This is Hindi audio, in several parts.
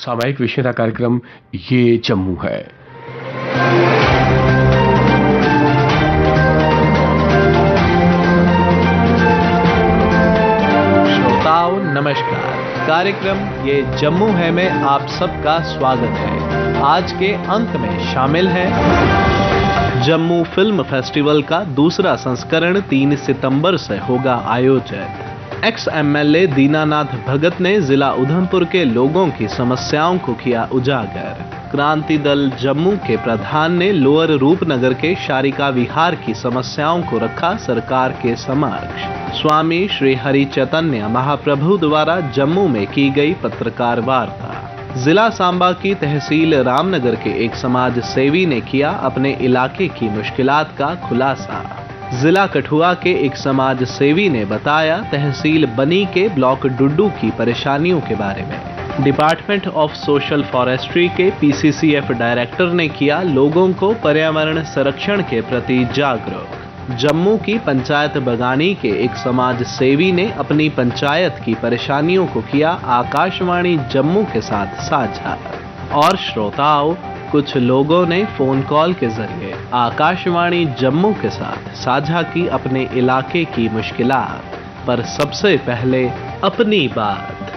सामायिक विशेषता कार्यक्रम ये जम्मू है। श्रोताओं नमस्कार, कार्यक्रम ये जम्मू है में आप सबका स्वागत है। आज के अंक में शामिल है जम्मू फिल्म फेस्टिवल का दूसरा संस्करण 3 सितंबर से होगा आयोजित। एक्स एमएलए दीनानाथ भगत ने जिला उधमपुर के लोगों की समस्याओं को किया उजागर। क्रांति दल जम्मू के प्रधान ने लोअर रूपनगर के शारिका विहार की समस्याओं को रखा सरकार के समक्ष। स्वामी श्री हरि चैतन्य महाप्रभु द्वारा जम्मू में की गई पत्रकार वार्ता। जिला सांबा की तहसील रामनगर के एक समाज सेवी ने किया अपने इलाके की मुश्किलात का खुलासा। जिला कठुआ के एक समाज सेवी ने बताया तहसील बनी के ब्लॉक डुड्डू की परेशानियों के बारे में। डिपार्टमेंट ऑफ सोशल फॉरेस्ट्री के पीसीसीएफ डायरेक्टर ने किया लोगों को पर्यावरण संरक्षण के प्रति जागरूक। जम्मू की पंचायत बगानी के एक समाज सेवी ने अपनी पंचायत की परेशानियों को किया आकाशवाणी जम्मू के साथ साझा। और श्रोताओं, कुछ लोगों ने फोन कॉल के जरिए आकाशवाणी जम्मू के साथ साझा की अपने इलाके की मुश्किलात। पर सबसे पहले अपनी बात।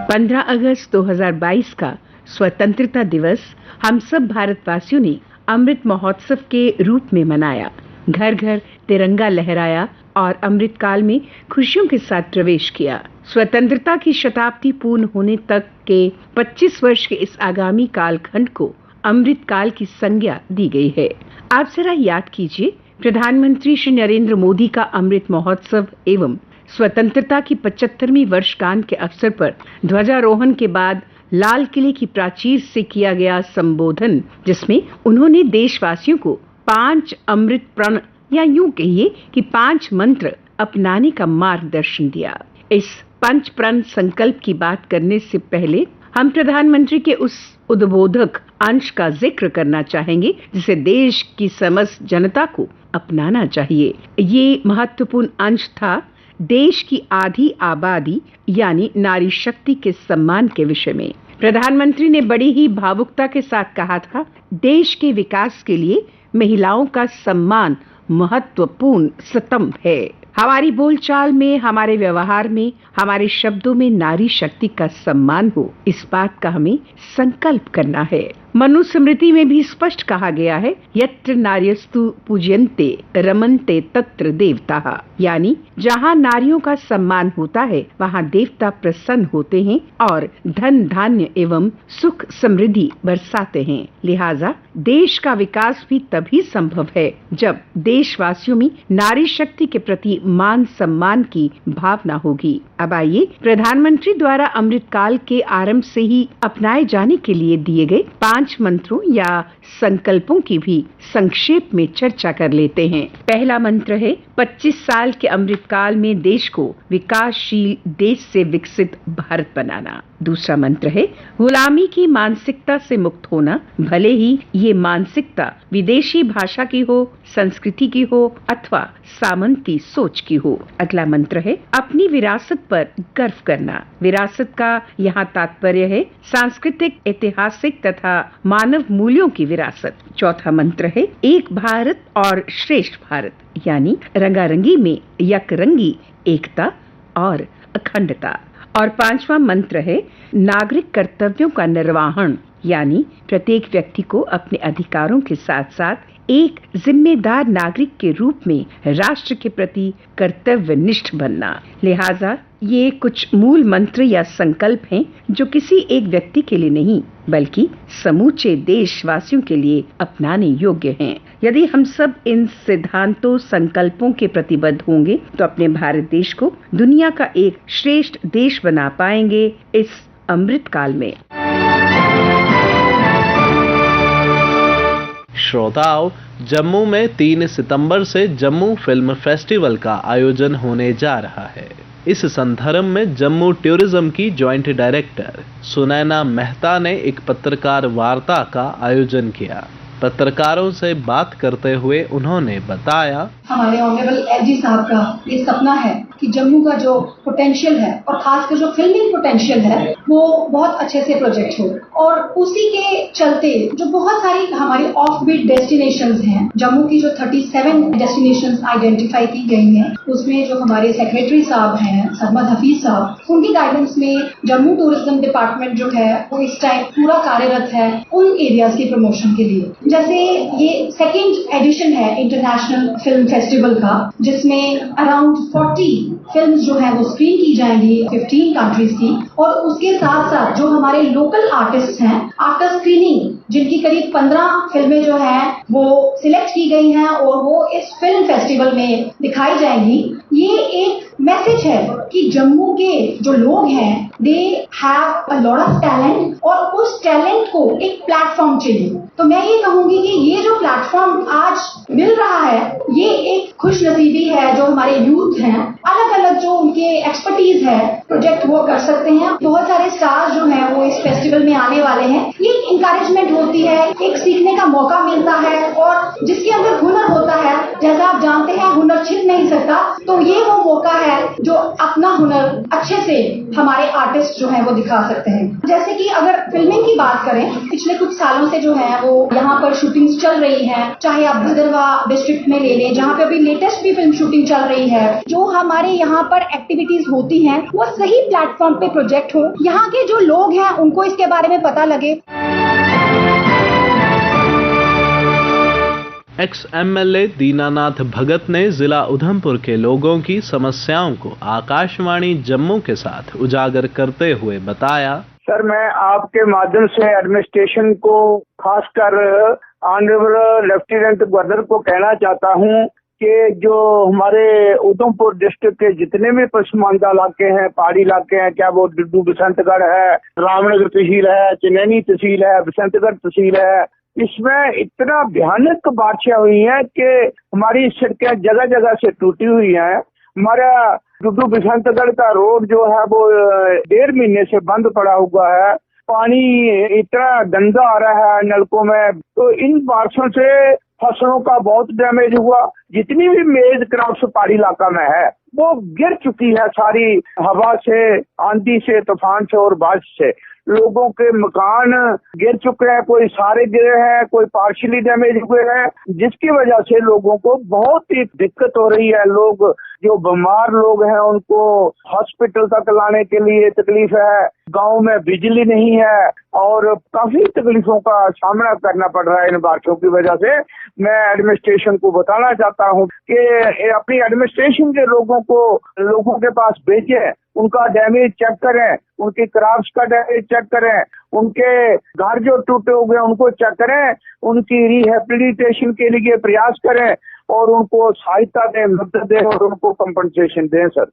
15 अगस्त 2022 का स्वतंत्रता दिवस हम सब भारतवासियों ने अमृत महोत्सव के रूप में मनाया। घर घर तिरंगा लहराया और अमृत काल में खुशियों के साथ प्रवेश किया। स्वतंत्रता की शताब्दी पूर्ण होने तक के 25 वर्ष के इस आगामी कालखंड को अमृत काल की संज्ञा दी गई है। आप जरा याद कीजिए, प्रधानमंत्री श्री नरेंद्र मोदी का अमृत महोत्सव एवं स्वतंत्रता की 75वीं वर्षगांठ के अवसर पर ध्वजारोहण के बाद लाल किले की प्राचीर से किया गया संबोधन, जिसमें उन्होंने देशवासियों को 5 अमृत प्रण या यूं कहिए कि 5 मंत्र अपनाने का मार्गदर्शन दिया। इस 5 प्रण संकल्प की बात करने से पहले हम प्रधानमंत्री के उस उद्बोधक अंश का जिक्र करना चाहेंगे जिसे देश की समस्त जनता को अपनाना चाहिए। ये महत्वपूर्ण अंश था देश की आधी आबादी यानी नारी शक्ति के सम्मान के विषय में। प्रधानमंत्री ने बड़ी ही भावुकता के साथ कहा था, देश के विकास के लिए महिलाओं का सम्मान महत्वपूर्ण स्तंभ है। हमारी बोलचाल में, हमारे व्यवहार में, हमारे शब्दों में नारी शक्ति का सम्मान हो, इस बात का हमें संकल्प करना है। मनुस्मृति में भी स्पष्ट कहा गया है, यत्र नार्यस्तु पूज्यन्ते रमन्ते तत्र देवताः, यानी जहाँ नारियों का सम्मान होता है वहाँ देवता प्रसन्न होते हैं और धन धान्य एवं सुख समृद्धि बरसाते हैं। लिहाजा देश का विकास भी तभी संभव है जब देशवासियों में नारी शक्ति के प्रति मान सम्मान की भावना होगी। अब आइए प्रधानमंत्री द्वारा अमृत काल के आरंभ से ही अपनाए जाने के लिए दिए गए 5 मंत्रों या संकल्पों की भी संक्षेप में चर्चा कर लेते हैं। पहला मंत्र है 25 साल के अमृत काल में देश को विकासशील देश से विकसित भारत बनाना। दूसरा मंत्र है गुलामी की मानसिकता से मुक्त होना, भले ही ये मानसिकता विदेशी भाषा की हो, संस्कृति की हो अथवा सामंती सोच की हो। अगला मंत्र है अपनी विरासत पर गर्व करना। विरासत का यहाँ तात्पर्य है सांस्कृतिक, ऐतिहासिक तथा मानव मूल्यों की विरासत। चौथा मंत्र है एक भारत और श्रेष्ठ भारत, यानी रंगारंगी में यकरंगी एकता और अखंडता। और 5वां मंत्र है नागरिक कर्तव्यों का निर्वहन, यानी प्रत्येक व्यक्ति को अपने अधिकारों के साथ साथ एक जिम्मेदार नागरिक के रूप में राष्ट्र के प्रति कर्तव्यनिष्ठ बनना। लिहाजा ये कुछ मूल मंत्र या संकल्प हैं जो किसी एक व्यक्ति के लिए नहीं बल्कि समूचे देशवासियों के लिए अपनाने योग्य हैं। यदि हम सब इन सिद्धांतों, संकल्पों के प्रतिबद्ध होंगे तो अपने भारत देश को दुनिया का एक श्रेष्ठ देश बना पाएंगे इस अमृत काल में। श्रोताओं, जम्मू में 3 सितंबर से जम्मू फिल्म फेस्टिवल का आयोजन होने जा रहा है। इस संदर्भ में जम्मू टूरिज्म की जॉइंट डायरेक्टर सुनैना मेहता ने एक पत्रकार वार्ता का आयोजन किया। पत्रकारों से बात करते हुए उन्होंने बताया, हमारे ऑनरेबल एलजी साहब का ये सपना है कि जम्मू का जो पोटेंशियल है और खासकर जो फिल्मिंग पोटेंशियल है वो बहुत अच्छे से प्रोजेक्ट हो। और उसी के चलते जो बहुत सारी हमारी ऑफ बीट डेस्टिनेशंस हैं, जम्मू की जो 37 डेस्टिनेशंस आइडेंटिफाई की गई हैं, उसमें जो हमारे सेक्रेटरी साहब हैं सरमद हफीज साहब, उनकी गाइडेंस में जम्मू टूरिज्म डिपार्टमेंट जो है वो इस टाइम पूरा कार्यरत है उन एरियाज की प्रमोशन के लिए। जैसे ये सेकेंड एडिशन है इंटरनेशनल फिल्म फेस्टिवल का, जिसमें अराउंड 40 फिल्म्स जो है वो स्क्रीन की जाएंगी 15 कंट्रीज की। और उसके साथ साथ जो हमारे लोकल आर्टिस्ट हैं, आफ्टर स्क्रीनिंग जिनकी करीब 15 फिल्में जो हैं वो सिलेक्ट की गई हैं और वो इस फिल्म फेस्टिवल में दिखाई जाएंगी। ये एक मैसेज है कि जम्मू के जो लोग हैं they have a lot of talent और उस टैलेंट को एक प्लेटफॉर्म चाहिए। तो मैं ये कहूंगी कि ये जो प्लेटफॉर्म आज मिल रहा है ये एक खुश नसीबी है जो हमारे यूथ हैं, अलग अलग जो उनके एक्सपर्टीज है प्रोजेक्ट वो कर सकते हैं। बहुत सारे स्टार्स जो हैं वो इस फेस्टिवल में आने वाले हैं। ये इंकरेजमेंट होती है, एक सीखने का मौका मिलता है और जिसके अंदर हुनर होता है, जैसा आप जानते हैं हुनर छिप नहीं सकता, तो ये वो मौका है जो अपना हुनर अच्छे से हमारे आर्टिस्ट जो हैं वो दिखा सकते हैं। जैसे कि अगर फिल्मिंग की बात करें, पिछले कुछ सालों से जो है वो यहाँ पर शूटिंग्स चल रही हैं, चाहे आप भदरवाह डिस्ट्रिक्ट में ले लें जहाँ पे अभी लेटेस्ट भी फिल्म शूटिंग चल रही है। जो हमारे यहाँ पर एक्टिविटीज होती हैं वो सही प्लेटफॉर्म पे प्रोजेक्ट हो, यहाँ के जो लोग हैं उनको इसके बारे में पता लगे। एक्स एमएलए दीनानाथ भगत ने जिला उधमपुर के लोगों की समस्याओं को आकाशवाणी जम्मू के साथ उजागर करते हुए बताया, सर मैं आपके माध्यम से एडमिनिस्ट्रेशन को खासकर ऑनरेबल लेफ्टिनेंट गवर्नर को कहना चाहता हूं कि जो हमारे उधमपुर डिस्ट्रिक्ट के जितने भी पसमानदा इलाके हैं, पहाड़ी इलाके हैं, क्या वो डुड्डू बसंतगढ़ है, रामनगर तहसील है, चनैनी तहसील है, बसंतगढ़ तहसील है, इसमें इतना भयानक बारिशें हुई हैं कि हमारी सड़कें जगह जगह से टूटी हुई हैं। हमारा डुड्डू बसंतगढ़ का रोड जो है वो 1.5 महीने से बंद पड़ा हुआ है। पानी इतना गंदा आ रहा है नलकों में, तो इन बारिशों से फसलों का बहुत डैमेज हुआ। जितनी भी मेज क्रॉप्स पहाड़ी इलाका में है वो गिर चुकी है सारी, हवा से, आंधी से, तूफान से और बारिश से। लोगों के मकान गिर चुके हैं, कोई सारे गिरे हैं, कोई पार्शियली डैमेज हुए हैं, जिसकी वजह से लोगों को बहुत ही दिक्कत हो रही है। लोग जो बीमार लोग हैं उनको हॉस्पिटल तक लाने के लिए तकलीफ है, गांव में बिजली नहीं है और काफी तकलीफों का सामना करना पड़ रहा है इन बारिशों की वजह से। मैं एडमिनिस्ट्रेशन को बताना चाहता हूं कि अपनी एडमिनिस्ट्रेशन के लोगों के पास भेजें, उनका डैमेज चेक करें, उनकी क्रॉप्स का डैमेज चेक करें, उनके घर जो टूटे हुए हैं उनको चेक करें, उनकी रिहेबिलिटेशन के लिए प्रयास करें और उनको सहायता दें, मदद दें और उनको कंपनसेशन दें। सर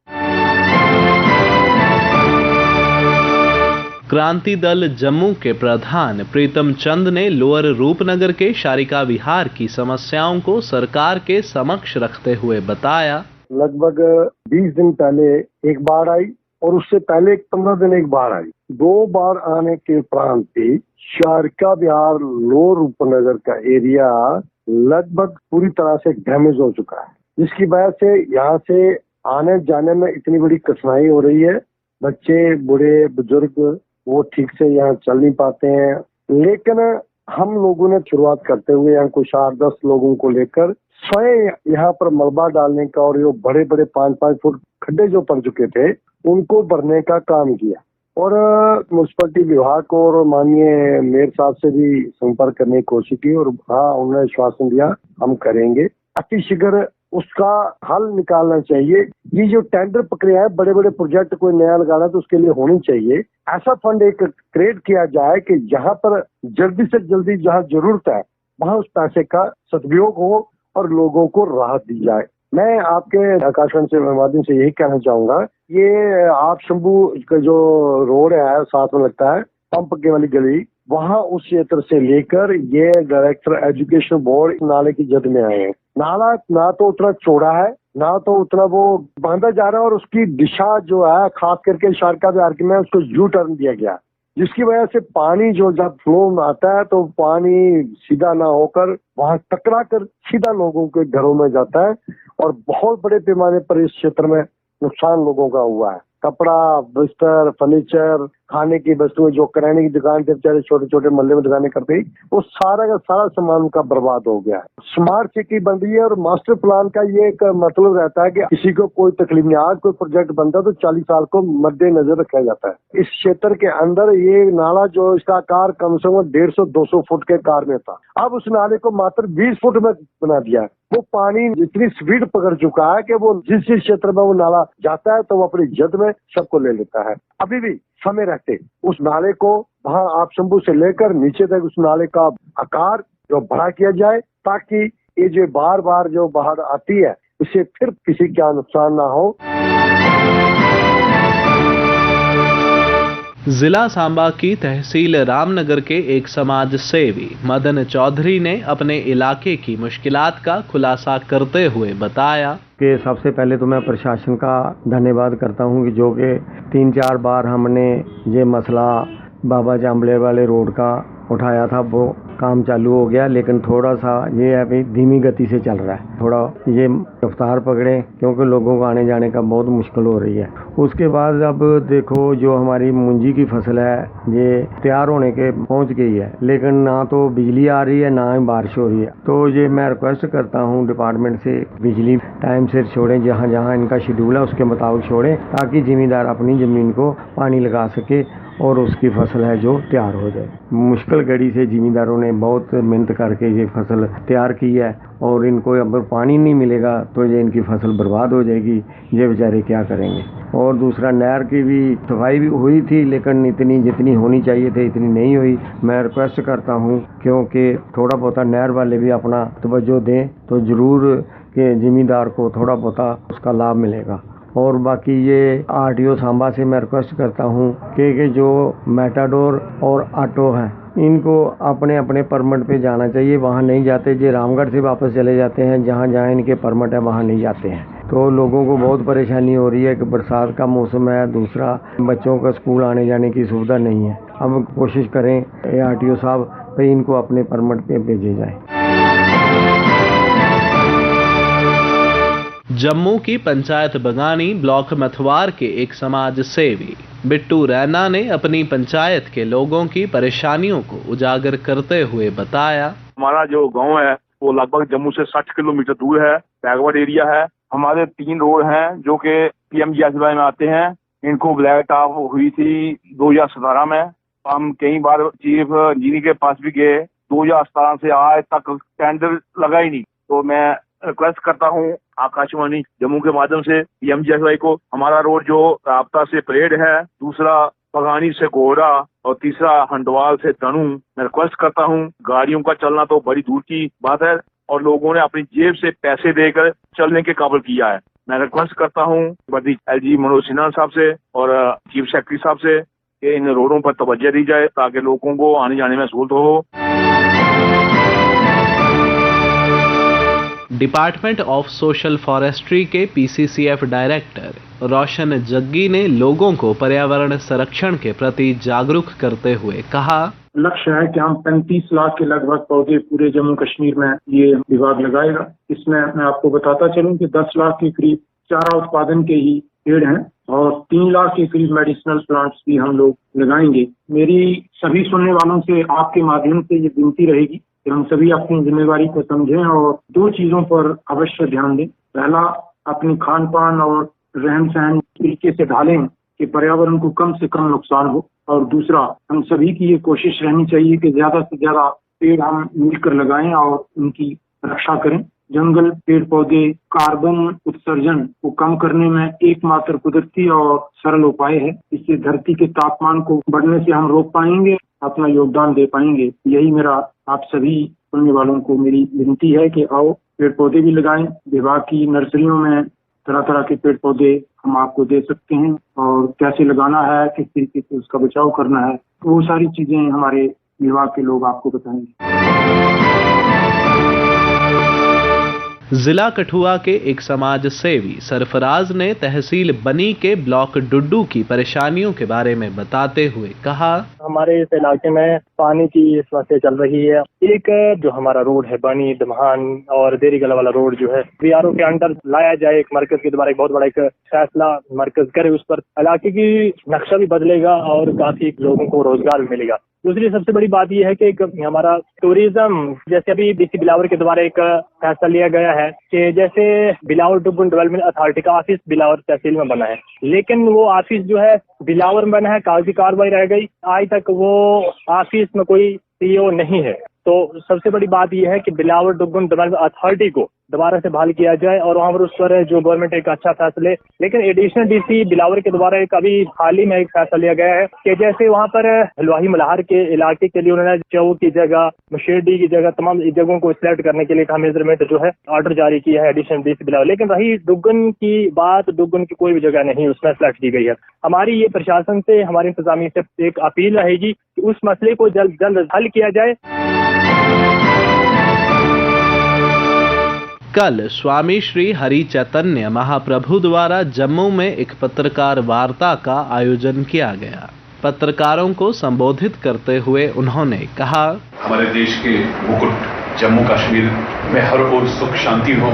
क्रांति दल जम्मू के प्रधान प्रीतम चंद ने लोअर रूपनगर के शारिका विहार की समस्याओं को सरकार के समक्ष रखते हुए बताया, लगभग 20 दिन पहले एक बाढ़ आई और उससे पहले 15 दिन एक बाढ़ आई। 2 बार आने के उपरांत भी शारिका विहार लोअर रूपनगर का एरिया लगभग पूरी तरह से डैमेज हो चुका है, जिसकी वजह से यहाँ से आने जाने में इतनी बड़ी कठिनाई हो रही है। बच्चे, बूढ़े, बुजुर्ग वो ठीक से यहाँ चल नहीं पाते हैं। लेकिन हम लोगों ने शुरुआत करते हुए यहाँ कुछ 8-10 लोगों को लेकर स्वयं यहाँ पर मलबा डालने का और ये बड़े बड़े 5-5 फुट खड्डे जो पड़ चुके थे उनको भरने का काम किया और म्युनिसिपलिटी विभाग को और माननीय मेयर साहब से भी संपर्क करने की कोशिश की और हाँ उन्होंने आश्वासन दिया हम करेंगे। अतिशीघ्र उसका हल निकालना चाहिए। ये जो टेंडर प्रक्रिया है, बड़े बड़े प्रोजेक्ट कोई नया लगाना तो उसके लिए होनी चाहिए। ऐसा फंड एक क्रिएट किया जाए कि जहाँ पर जल्दी से जल्दी जहाँ जरूरत है वहाँ उस पैसे का सदुपयोग हो और लोगों को राहत दी जाए। मैं आपके आकाशवाणी से माध्यम से यही कहना चाहूंगा, ये आप शंभू का जो रोड है साथ में लगता है पंप के वाली गली, वहाँ उस क्षेत्र से लेकर ये डायरेक्टर एजुकेशन बोर्ड नाले की जद में आए हैं। नाला ना तो उतना चौड़ा है ना तो उतना वो बांधा जा रहा है और उसकी दिशा जो है खास करके शारिका विहार में उसको यू टर्न दिया गया, जिसकी वजह से पानी जो जब फ्लो में आता है तो पानी सीधा ना होकर वहां टकरा कर सीधा लोगों के घरों में जाता है और बहुत बड़े पैमाने पर इस क्षेत्र में नुकसान लोगों का हुआ है। कपड़ा, बिस्तर, फर्नीचर, खाने की वस्तुएं, जो किराने की दुकान थे बेचारे छोटे छोटे मोहल्ले में दुकानें करते, वो सारा का सारा सामान उनका बर्बाद हो गया है। स्मार्ट सिटी बन रही है और मास्टर प्लान का ये एक मतलब रहता है कि किसी को कोई तकलीफ नहीं। आज कोई प्रोजेक्ट बनता है तो 40 साल को मद्देनजर रखा जाता है। इस क्षेत्र के अंदर ये नाला जो इसका आकार कम से कम 150-200 फुट के कार में था, अब उस नाले को मात्र 20 फुट में बना दिया है। वो पानी इतनी स्पीड पकड़ चुका है कि वो जिस क्षेत्र में वो नाला जाता है तो वो अपनी जद में सबको ले लेता है। अभी भी समय रहते उस नाले को वहां आप शंभू से लेकर नीचे तक उस नाले का आकार जो बड़ा किया जाए, ताकि ये जो बार बार जो बाहर आती है इससे फिर किसी का नुकसान ना हो। जिला सांबा की तहसील रामनगर के एक समाज सेवी मदन चौधरी ने अपने इलाके की मुश्किलात का खुलासा करते हुए बताया कि सबसे पहले तो मैं प्रशासन का धन्यवाद करता हूं कि जो कि 3-4 बार हमने ये मसला बाबा जाम्बले वाले रोड का उठाया था, वो काम चालू हो गया, लेकिन थोड़ा सा ये अभी धीमी गति से चल रहा है। थोड़ा ये रफ्तार पकड़े क्योंकि लोगों को आने जाने का बहुत मुश्किल हो रही है। उसके बाद अब देखो जो हमारी मुंजी की फसल है ये तैयार होने के पहुंच गई है, लेकिन ना तो बिजली आ रही है ना ही बारिश हो रही है। तो ये मैं रिक्वेस्ट करता हूँ डिपार्टमेंट से बिजली टाइम से छोड़ें, जहाँ जहाँ इनका शेड्यूल है उसके मुताबिक छोड़ें, ताकि जिम्मेदार अपनी ज़मीन को पानी लगा सके और उसकी फसल है जो तैयार हो जाए। मुश्किल घड़ी से जिम्मेदारों ने बहुत मेहनत करके ये फसल तैयार की है और इनको अगर पानी नहीं मिलेगा तो ये इनकी फसल बर्बाद हो जाएगी। ये बेचारे क्या करेंगे। और दूसरा, नहर की भी सफाई भी हुई थी, लेकिन इतनी जितनी होनी चाहिए थी इतनी नहीं हुई। मैं रिक्वेस्ट करता हूँ क्योंकि थोड़ा बहुत नहर वाले भी अपना तवज्जो दें तो ज़रूर कि जिम्मेदार को थोड़ा बहुत उसका लाभ मिलेगा। और बाकी ये आरटीओ सांबा से मैं रिक्वेस्ट करता हूँ कि जो मेटाडोर और ऑटो हैं इनको अपने अपने परमिट पे जाना चाहिए, वहाँ नहीं जाते। जो रामगढ़ से वापस चले जाते हैं, जहाँ जहाँ इनके परमिट है वहाँ नहीं जाते हैं। तो लोगों को बहुत परेशानी हो रही है कि बरसात का मौसम है, दूसरा बच्चों का स्कूल आने जाने की सुविधा नहीं है। अब कोशिश करें आरटीओ साहब भाई इनको अपने परमिट पे भेजे जाए। जम्मू की पंचायत बगानी ब्लॉक मथवार के एक समाज सेवी बिट्टू रैना ने अपनी पंचायत के लोगों की परेशानियों को उजागर करते हुए बताया, हमारा जो गांव है वो लगभग जम्मू से 60 किलोमीटर दूर है, बैकवर्ड एरिया है। हमारे 3 रोड हैं जो कि पीएमजीएसवाई में आते हैं। इनको ब्लैक टॉप हुई थी 2017 में। हम कई बार चीफ इंजीनियर के पास भी गए, 2017 से आज तक टेंडर लगा ही नहीं। तो मैं रिक्वेस्ट करता हूँ आकाशवाणी जम्मू के माध्यम से पीएमजीएसवाई को, हमारा रोड जो राबता से परेड है, दूसरा बगानी से गोरा और तीसरा हंडवाल से तनु, मैं रिक्वेस्ट करता हूँ। गाड़ियों का चलना तो बड़ी दूर की बात है और लोगों ने अपनी जेब से पैसे देकर चलने के काबिल किया है। मैं रिक्वेस्ट करता हूँ बड़ी एलजी मनोज सिन्हा साहब से और चीफ सेक्रेटरी साहब से कि इन रोडों पर तवज्जो दी जाए ताकि लोगों को आने जाने में सहूलत हो। डिपार्टमेंट ऑफ सोशल फॉरेस्ट्री के पीसीसीएफ डायरेक्टर रोशन जग्गी ने लोगों को पर्यावरण संरक्षण के प्रति जागरूक करते हुए कहा, लक्ष्य है कि हम 35 लाख के लगभग पौधे पूरे जम्मू कश्मीर में ये विभाग लगाएगा। इसमें मैं आपको बताता चलूं कि 10 लाख के करीब चारा उत्पादन के ही पेड़ हैं और 3 लाख के करीब मेडिसिनल प्लांट्स भी हम लोग लगाएंगे। मेरी सभी सुनने वालों से आपके माध्यम से ये विनती रहेगी कि हम सभी अपनी जिम्मेवारी को समझें और 2 चीजों पर अवश्य ध्यान दें। पहला, अपनी खान पान और रहन सहन तरीके से ढालें कि पर्यावरण को कम से कम नुकसान हो। और दूसरा, हम सभी की ये कोशिश रहनी चाहिए कि ज्यादा से ज्यादा पेड़ हम मिलकर लगाएं और उनकी रक्षा करें। जंगल, पेड़ पौधे कार्बन उत्सर्जन को कम करने में एकमात्र कुदरती और सरल उपाय है। इससे धरती के तापमान को बढ़ने से हम रोक पाएंगे, अपना योगदान दे पाएंगे। यही मेरा आप सभी सुनने वालों को मेरी विनती है कि आओ पेड़ पौधे भी लगाएं। विभाग की नर्सरियों में तरह तरह के पेड़ पौधे हम आपको दे सकते हैं और कैसे लगाना है, किस तरीके से उसका बचाव करना है, वो सारी चीजें हमारे विभाग के लोग आपको बताएंगे। जिला कठुआ के एक समाज सेवी सरफराज ने तहसील बनी के ब्लॉक डुड्डू की परेशानियों के बारे में बताते हुए कहा, हमारे इस इलाके में पानी की समस्या चल रही है। एक जो हमारा रोड है बनी दमहान और देरीगला वाला रोड जो है बीआरओ के अंडर लाया जाए, एक मरकज के द्वारा एक बहुत बड़ा एक फैसला मरकज करे, उस पर इलाके की नक्शा भी बदलेगा और काफी लोगों को रोजगार भी मिलेगा। दूसरी सबसे बड़ी बात यह है कि एक हमारा टूरिज्म, जैसे अभी डीसी बिलावर के द्वारा एक फैसला लिया गया है कि जैसे बिलावर डुगुन डेवलपमेंट अथॉरिटी का ऑफिस बिलावर तहसील में बना है, लेकिन वो ऑफिस जो है बिलावर में बना है, कागजी कार्रवाई रह गई, आज तक वो ऑफिस में कोई सीईओ नहीं है। तो सबसे बड़ी बात यह है कि बिलावर डुगुन डेवलपमेंट अथॉरिटी को दोबारा से बहाल किया जाए और वहाँ पर उस पर जो गवर्नमेंट एक अच्छा फैसले। लेकिन एडिशनल डीसी बिलावर के द्वारा एक अभी हाल ही में एक फैसला लिया गया है कि जैसे वहाँ पर हलवाही मल्हार के इलाके के लिए उन्होंने चौ की जगह, मशेरडी की जगह, तमाम जगहों को सिलेक्ट करने के लिए का मेजरमेंट जो है ऑर्डर जारी किया है एडिशनल डीसी बिलावर। लेकिन रही डुगन की बात, डुगन की कोई भी जगह नहीं उसमें सिलेक्ट की गई है। हमारी ये प्रशासन से, हमारी इंतजामिया से एक अपील रहेगी कि उस मसले को जल्द जल्द हल किया जाए। कल स्वामी श्री हरि चैतन्य महाप्रभु द्वारा जम्मू में एक पत्रकार वार्ता का आयोजन किया गया। पत्रकारों को संबोधित करते हुए उन्होंने कहा, हमारे देश के मुकुट जम्मू कश्मीर में हर ओर सुख शांति हो,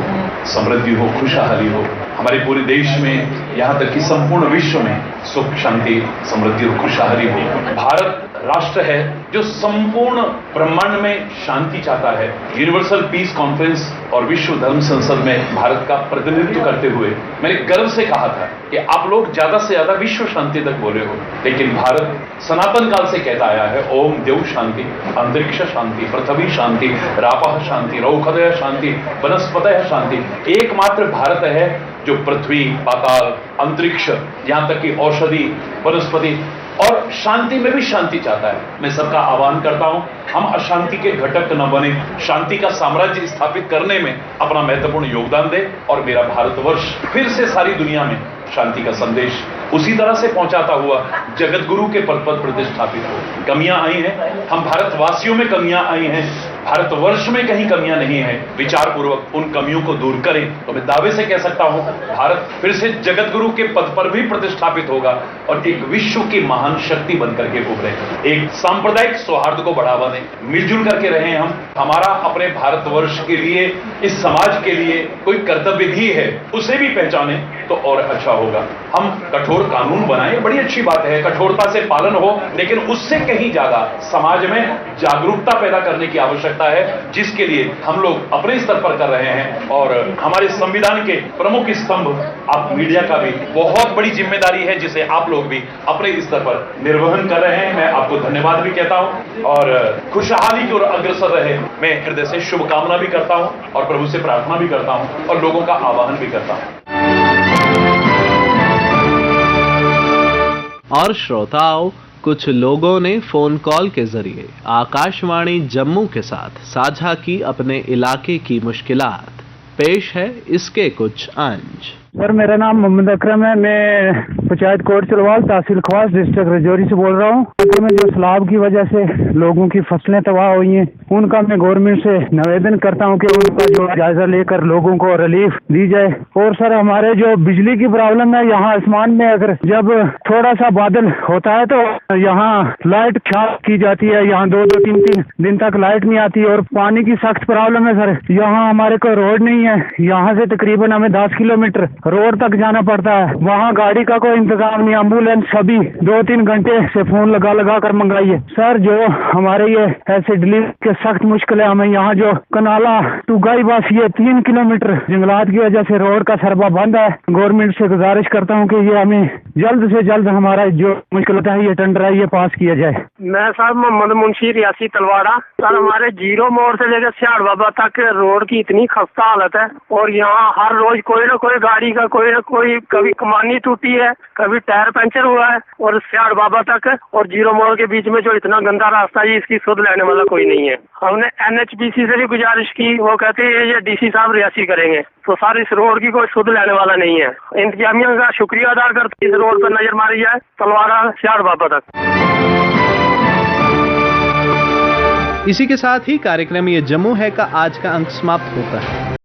समृद्धि हो, खुशहाली हो। हमारे पूरे देश में, यहाँ तक कि संपूर्ण विश्व में सुख शांति, समृद्धि और खुशहाली हो। भारत राष्ट्र है जो संपूर्ण ब्रह्मांड में शांति चाहता है। यूनिवर्सल पीस कॉन्फ्रेंस और विश्व धर्म संसद में भारत का प्रतिनिधित्व करते हुए मैंने गर्व से कहा था कि आप लोग ज्यादा से ज्यादा विश्व शांति तक बोले हो, लेकिन भारत सनातन काल से कहता आया है ओम देव शांति, अंतरिक्ष शांति, पृथ्वी शांति, रापः शांति, रौखदय शांति, वनस्पतय शांति। एकमात्र भारत है जो पृथ्वी, पाताल, अंतरिक्ष, यहाँ तक कि औषधि, वनस्पति और शांति में भी शांति चाहता है। मैं सबका आह्वान करता हूं, हम अशांति के घटक न बने, शांति का साम्राज्य स्थापित करने में अपना महत्वपूर्ण योगदान दें और मेरा भारतवर्ष फिर से सारी दुनिया में शांति का संदेश उसी तरह से पहुंचाता हुआ जगत गुरु के पद पर प्रतिष्ठापित हो। कमियां आई हैं, हम भारतवासियों में कमियां आई हैं, भारतवर्ष में कहीं कमियां नहीं है। विचार पूर्वक उन कमियों को दूर करें तो मैं दावे से कह सकता हूं भारत फिर से जगत गुरु के पद पर भी प्रतिष्ठापित होगा और एक विश्व की महान शक्ति बनकर के उभरे। एक सांप्रदायिक सौहार्द को बढ़ावा दें, मिलजुल करके रहें। हम हमारा अपने भारतवर्ष के लिए, इस समाज के लिए कोई कर्तव्य भी है, उसे भी पहचाने तो और अच्छा होगा। हम कठोर कानून बनाएं, बड़ी अच्छी बात है, कठोरता से पालन हो, लेकिन उससे कहीं ज्यादा समाज में जागरूकता पैदा करने की आवश्यकता है, जिसके लिए हम लोग अपने स्तर पर कर रहे हैं। और हमारे संविधान के प्रमुख स्तंभ आप मीडिया का भी बहुत बड़ी जिम्मेदारी है, जिसे आप लोग भी अपने स्तर पर निर्वहन कर रहे हैं। मैं आपको धन्यवाद भी कहता हूं और खुशहाली की ओर अग्रसर रहे, मैं हृदय से शुभकामना भी करता हूं और प्रभु से प्रार्थना भी करता हूं और लोगों का आह्वान भी करता हूं। और श्रोताओं, कुछ लोगों ने फोन कॉल के जरिए आकाशवाणी जम्मू के साथ साझा की अपने इलाके की मुश्किलात। पेश है इसके कुछ अंश। सर, मेरा नाम मोहम्मद अकरम है। मैं पंचायत कोट चलवाल, तहसील खवास, डिस्ट्रिक्ट राजौरी से बोल रहा हूँ। में जो सैलाब की वजह से लोगों की फसलें तबाह हुई हैं, उनका मैं गवर्नमेंट से निवेदन करता हूँ कि उनका जो जायजा लेकर लोगों को रिलीफ दी जाए। और सर, हमारे जो बिजली की प्रॉब्लम है, यहाँ आसमान में अगर जब थोड़ा सा बादल होता है तो यहाँ लाइट छाप की जाती है, यहाँ 2-3 दिन तक लाइट नहीं आती। और पानी की सख्त प्रॉब्लम है सर। यहाँ हमारे कोई रोड नहीं है, यहाँ से तकरीबन हमें 10 किलोमीटर रोड तक जाना पड़ता है। वहाँ गाड़ी का कोई इंतजाम नहीं, एम्बुलेंस सभी 2-3 घंटे से फोन लगा कर मंगाइए। सर, जो हमारे ये ऐसे डिलीवरी के सख्त मुश्किल है। हमें यहाँ जो कनाला टू गाईबास, ये 3 किलोमीटर जंगलात की वजह से रोड का सरबा बंद है। गवर्नमेंट से गुजारिश करता हूँ कि ये हमें जल्द से जल्द हमारा जो मुश्किल है, ये टेंडर है, ये पास किया जाए। मैं साहब मोहम्मद मुंशी, रियासी तलवाड़ा। सर, हमारे जीरो मोड़ से लेकर सियाड़ बाबा तक रोड की इतनी खस्ता हालत है और यहाँ हर रोज कोई ना कोई गाड़ी का कोई ना कोई, कभी कमानी टूटी है, कभी टायर पंचर हुआ है। और सियाड़ बाबा तक और जीरो मोड़ के बीच में जो इतना गंदा रास्ता है, इसकी सुध लेने वाला कोई नहीं है। हमने NHPC से भी गुजारिश की, वो कहते हैं ये DC साहब रियासी करेंगे। तो सर, इस रोड की कोई सुध लेने वाला नहीं है। इंतजामिया का शुक्रिया अदा करते, इस रोड पर नजर मारी जाए, तलवाड़ा सियाड़ बाबा तक। इसी के साथ ही कार्यक्रम ये जम्मू है का आज का अंक समाप्त होता है।